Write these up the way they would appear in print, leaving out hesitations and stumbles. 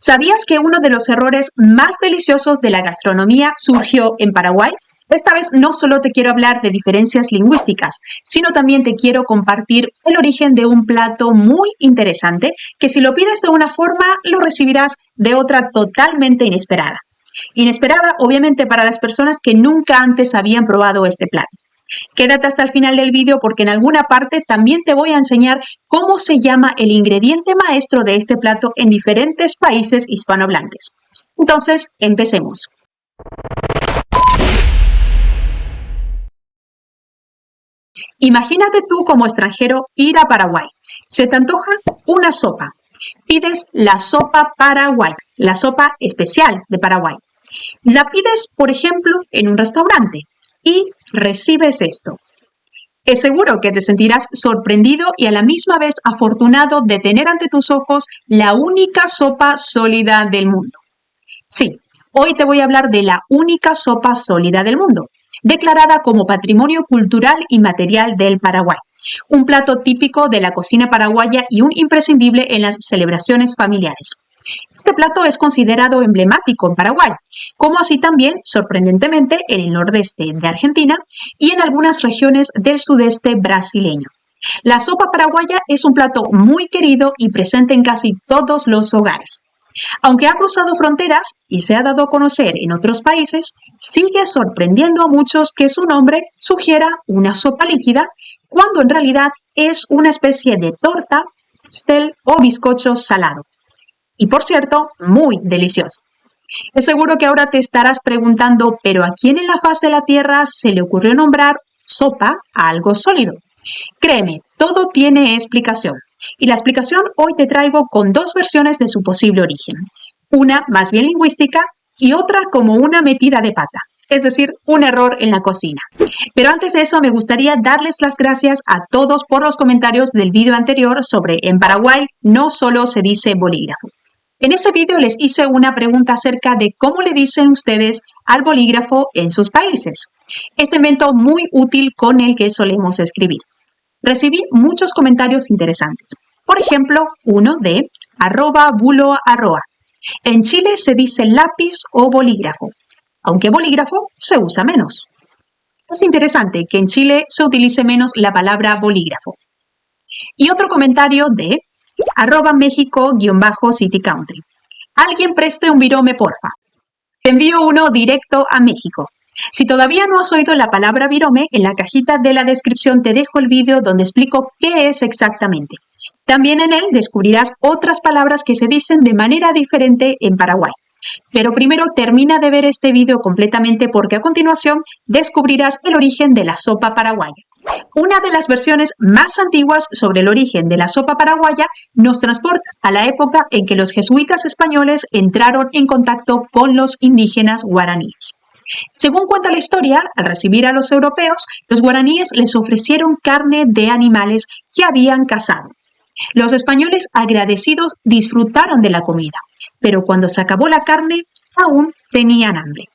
¿Sabías que uno de los errores más deliciosos de la gastronomía surgió en Paraguay? Esta vez no solo te quiero hablar de diferencias lingüísticas, sino también te quiero compartir el origen de un plato muy interesante que si lo pides de una forma, lo recibirás de otra totalmente inesperada. Inesperada, obviamente, para las personas que nunca antes habían probado este plato. Quédate hasta el final del vídeo porque en alguna parte también te voy a enseñar cómo se llama el ingrediente maestro de este plato en diferentes países hispanohablantes. Entonces, empecemos. Imagínate tú como extranjero ir a Paraguay. Se te antoja una sopa. Pides la sopa paraguaya, la sopa especial de Paraguay. La pides, por ejemplo, en un restaurante y recibes esto. Es seguro que te sentirás sorprendido y a la misma vez afortunado de tener ante tus ojos la única sopa sólida del mundo. Sí, hoy te voy a hablar de la única sopa sólida del mundo, declarada como Patrimonio Cultural y Material del Paraguay, un plato típico de la cocina paraguaya y un imprescindible en las celebraciones familiares. Este plato es considerado emblemático en Paraguay, como así también, sorprendentemente, en el nordeste de Argentina y en algunas regiones del sudeste brasileño. La sopa paraguaya es un plato muy querido y presente en casi todos los hogares. Aunque ha cruzado fronteras y se ha dado a conocer en otros países, sigue sorprendiendo a muchos que su nombre sugiera una sopa líquida, cuando en realidad es una especie de torta, pastel o bizcocho salado. Y por cierto, muy delicioso. Es seguro que ahora te estarás preguntando, ¿pero a quién en la faz de la Tierra se le ocurrió nombrar sopa a algo sólido? Créeme, todo tiene explicación. Y la explicación hoy te traigo con dos versiones de su posible origen. Una más bien lingüística y otra como una metida de pata, es decir, un error en la cocina. Pero antes de eso me gustaría darles las gracias a todos por los comentarios del video anterior sobre en Paraguay no solo se dice bolígrafo. En ese video les hice una pregunta acerca de cómo le dicen ustedes al bolígrafo en sus países. Este invento muy útil con el que solemos escribir. Recibí muchos comentarios interesantes. Por ejemplo, uno de @buloa_. En Chile se dice lápiz o bolígrafo, aunque bolígrafo se usa menos. Es interesante que en Chile se utilice menos la palabra bolígrafo. Y otro comentario de @México_CityCountry. Alguien preste un virome, porfa. Te envío uno directo a México. Si todavía no has oído la palabra virome, en la cajita de la descripción te dejo el vídeo donde explico qué es exactamente. También en él descubrirás otras palabras que se dicen de manera diferente en Paraguay. Pero primero termina de ver este vídeo completamente porque a continuación descubrirás el origen de la sopa paraguaya. Una de las versiones más antiguas sobre el origen de la sopa paraguaya nos transporta a la época en que los jesuitas españoles entraron en contacto con los indígenas guaraníes. Según cuenta la historia, al recibir a los europeos, los guaraníes les ofrecieron carne de animales que habían cazado. Los españoles agradecidos disfrutaron de la comida, pero cuando se acabó la carne, aún tenían hambre.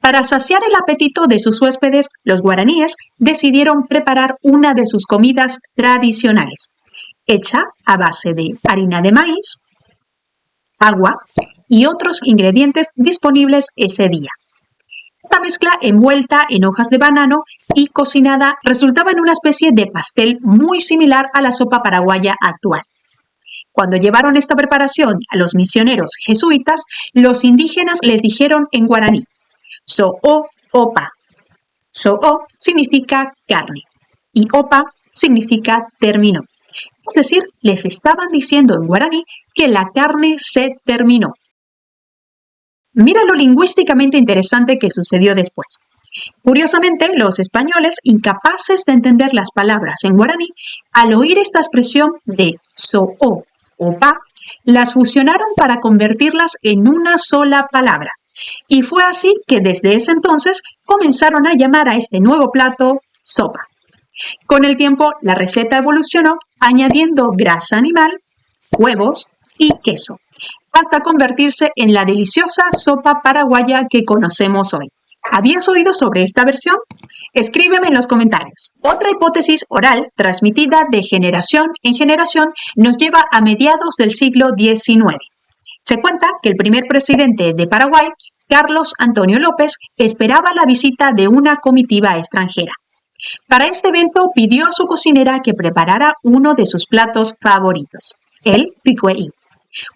Para saciar el apetito de sus huéspedes, los guaraníes decidieron preparar una de sus comidas tradicionales, hecha a base de harina de maíz, agua y otros ingredientes disponibles ese día. Esta mezcla envuelta en hojas de banano y cocinada resultaba en una especie de pastel muy similar a la sopa paraguaya actual. Cuando llevaron esta preparación a los misioneros jesuitas, los indígenas les dijeron en guaraní: "So'o opa". So'o significa carne y opa significa término. Es decir, les estaban diciendo en guaraní que la carne se terminó. Mira lo lingüísticamente interesante que sucedió después. Curiosamente, los españoles, incapaces de entender las palabras en guaraní, al oír esta expresión de so'o opa, las fusionaron para convertirlas en una sola palabra. Y fue así que desde ese entonces comenzaron a llamar a este nuevo plato sopa. Con el tiempo, la receta evolucionó añadiendo grasa animal, huevos y queso, hasta convertirse en la deliciosa sopa paraguaya que conocemos hoy. ¿Habías oído sobre esta versión? Escríbeme en los comentarios. Otra hipótesis oral transmitida de generación en generación nos lleva a mediados del siglo XIX. Se cuenta que el primer presidente de Paraguay, Carlos Antonio López, esperaba la visita de una comitiva extranjera. Para este evento pidió a su cocinera que preparara uno de sus platos favoritos, el picueí,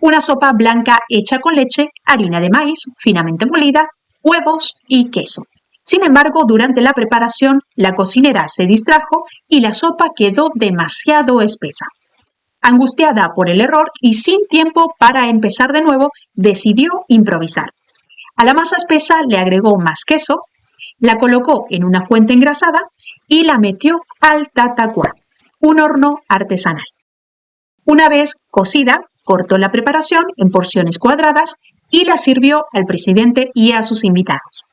una sopa blanca hecha con leche, harina de maíz finamente molida, huevos y queso. Sin embargo, durante la preparación, la cocinera se distrajo y la sopa quedó demasiado espesa. Angustiada por el error y sin tiempo para empezar de nuevo, decidió improvisar. A la masa espesa le agregó más queso, la colocó en una fuente engrasada y la metió al tatacuá, un horno artesanal. Una vez cocida, cortó la preparación en porciones cuadradas y la sirvió al presidente y a sus invitados,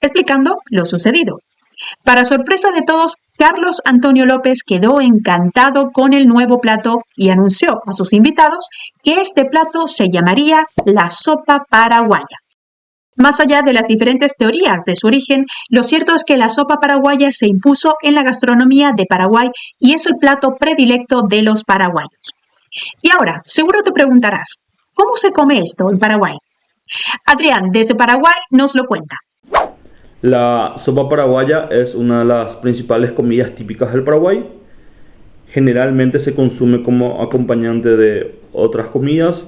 explicando lo sucedido. Para sorpresa de todos, Carlos Antonio López quedó encantado con el nuevo plato y anunció a sus invitados que este plato se llamaría la sopa paraguaya. Más allá de las diferentes teorías de su origen, lo cierto es que la sopa paraguaya se impuso en la gastronomía de Paraguay y es el plato predilecto de los paraguayos. Y ahora, seguro te preguntarás, ¿cómo se come esto en Paraguay? Adrián, desde Paraguay, nos lo cuenta. La sopa paraguaya es una de las principales comidas típicas del Paraguay. Generalmente se consume como acompañante de otras comidas,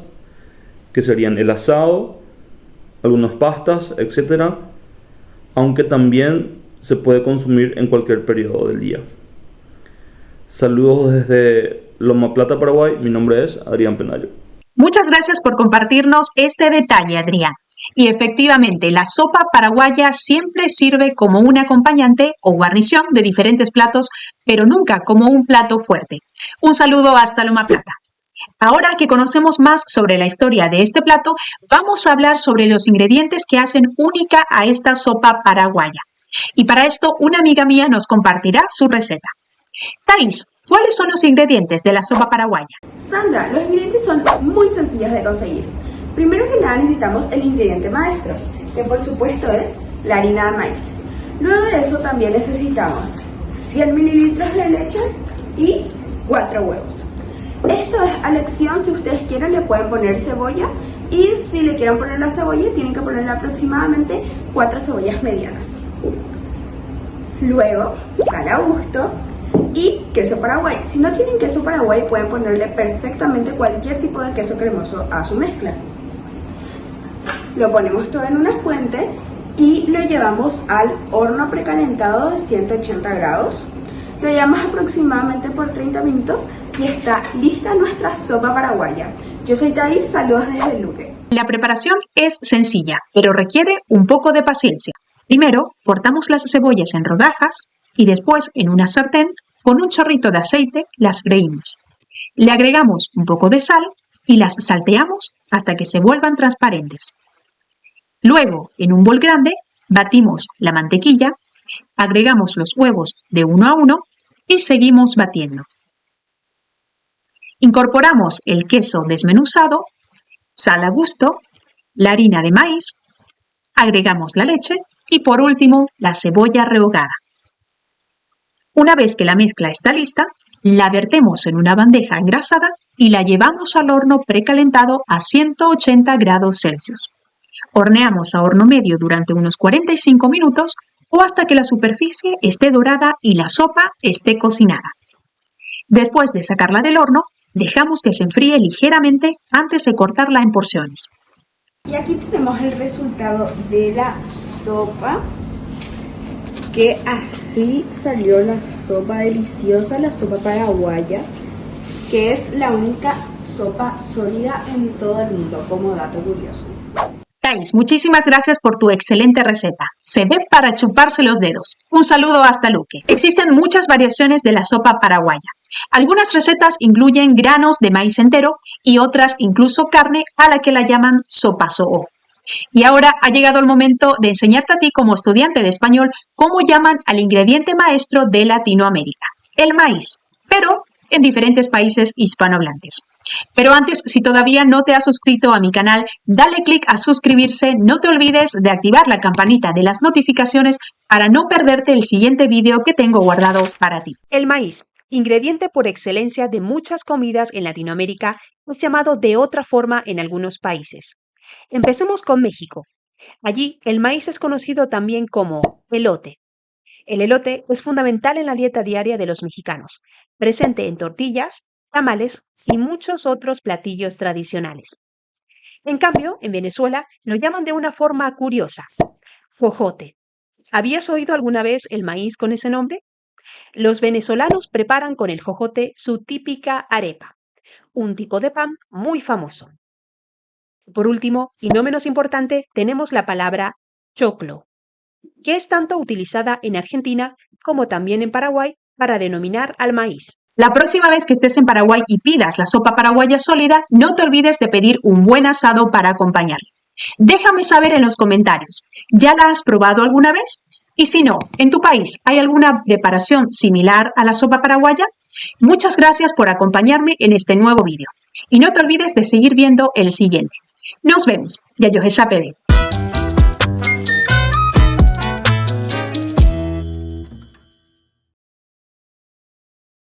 que serían el asado, algunas pastas, etc. Aunque también se puede consumir en cualquier periodo del día. Saludos desde Loma Plata, Paraguay. Mi nombre es Adrián Penayo. Muchas gracias por compartirnos este detalle, Adrián. Y efectivamente, la sopa paraguaya siempre sirve como un acompañante o guarnición de diferentes platos, pero nunca como un plato fuerte. Un saludo hasta Loma Plata. Ahora que conocemos más sobre la historia de este plato, vamos a hablar sobre los ingredientes que hacen única a esta sopa paraguaya. Y para esto, una amiga mía nos compartirá su receta. Thais, ¿cuáles son los ingredientes de la sopa paraguaya? Sandra, los ingredientes son muy sencillos de conseguir. Primero que nada necesitamos el ingrediente maestro, que por supuesto es la harina de maíz. Luego de eso también necesitamos 100 mililitros de leche y 4 huevos. Esto es a elección, si ustedes quieren le pueden poner cebolla y si le quieren poner la cebolla tienen que ponerle aproximadamente 4 cebollas medianas. Luego, sal a gusto y queso paraguay. Si no tienen queso paraguay pueden ponerle perfectamente cualquier tipo de queso cremoso a su mezcla. Lo ponemos todo en una fuente y lo llevamos al horno precalentado de 180 grados. Lo llevamos aproximadamente por 30 minutos y está lista nuestra sopa paraguaya. Yo soy Thais, saludos desde Luque. La preparación es sencilla, pero requiere un poco de paciencia. Primero, cortamos las cebollas en rodajas y después, en una sartén, con un chorrito de aceite, las freímos. Le agregamos un poco de sal y las salteamos hasta que se vuelvan transparentes. Luego, en un bol grande, batimos la mantequilla, agregamos los huevos de uno a uno y seguimos batiendo. Incorporamos el queso desmenuzado, sal a gusto, la harina de maíz, agregamos la leche y por último la cebolla rehogada. Una vez que la mezcla está lista, la vertemos en una bandeja engrasada y la llevamos al horno precalentado a 180 grados Celsius. Horneamos a horno medio durante unos 45 minutos o hasta que la superficie esté dorada y la sopa esté cocinada. Después de sacarla del horno, dejamos que se enfríe ligeramente antes de cortarla en porciones. Y aquí tenemos el resultado de la sopa, que así salió la sopa deliciosa, la sopa paraguaya, que es la única sopa sólida en todo el mundo, como dato curioso. Thais, muchísimas gracias por tu excelente receta. Se ve para chuparse los dedos. Un saludo hasta Luque. Existen muchas variaciones de la sopa paraguaya. Algunas recetas incluyen granos de maíz entero y otras incluso carne, a la que la llaman sopa so'o. Y ahora ha llegado el momento de enseñarte a ti como estudiante de español cómo llaman al ingrediente maestro de Latinoamérica, el maíz, pero en diferentes países hispanohablantes. Pero antes, si todavía no te has suscrito a mi canal, dale click a suscribirse, no te olvides de activar la campanita de las notificaciones para no perderte el siguiente vídeo que tengo guardado para ti. El maíz, ingrediente por excelencia de muchas comidas en Latinoamérica, es llamado de otra forma en algunos países. Empecemos con México. Allí, el maíz es conocido también como elote. El elote es fundamental en la dieta diaria de los mexicanos, presente en tortillas, tamales y muchos otros platillos tradicionales. En cambio, en Venezuela lo llaman de una forma curiosa, jojote. ¿Habías oído alguna vez el maíz con ese nombre? Los venezolanos preparan con el jojote su típica arepa, un tipo de pan muy famoso. Por último, y no menos importante, tenemos la palabra choclo, que es tanto utilizada en Argentina como también en Paraguay para denominar al maíz. La próxima vez que estés en Paraguay y pidas la sopa paraguaya sólida, no te olvides de pedir un buen asado para acompañarla. Déjame saber en los comentarios, ¿ya la has probado alguna vez? Y si no, ¿en tu país hay alguna preparación similar a la sopa paraguaya? Muchas gracias por acompañarme en este nuevo vídeo. Y no te olvides de seguir viendo el siguiente. Nos vemos. Yayo Pb.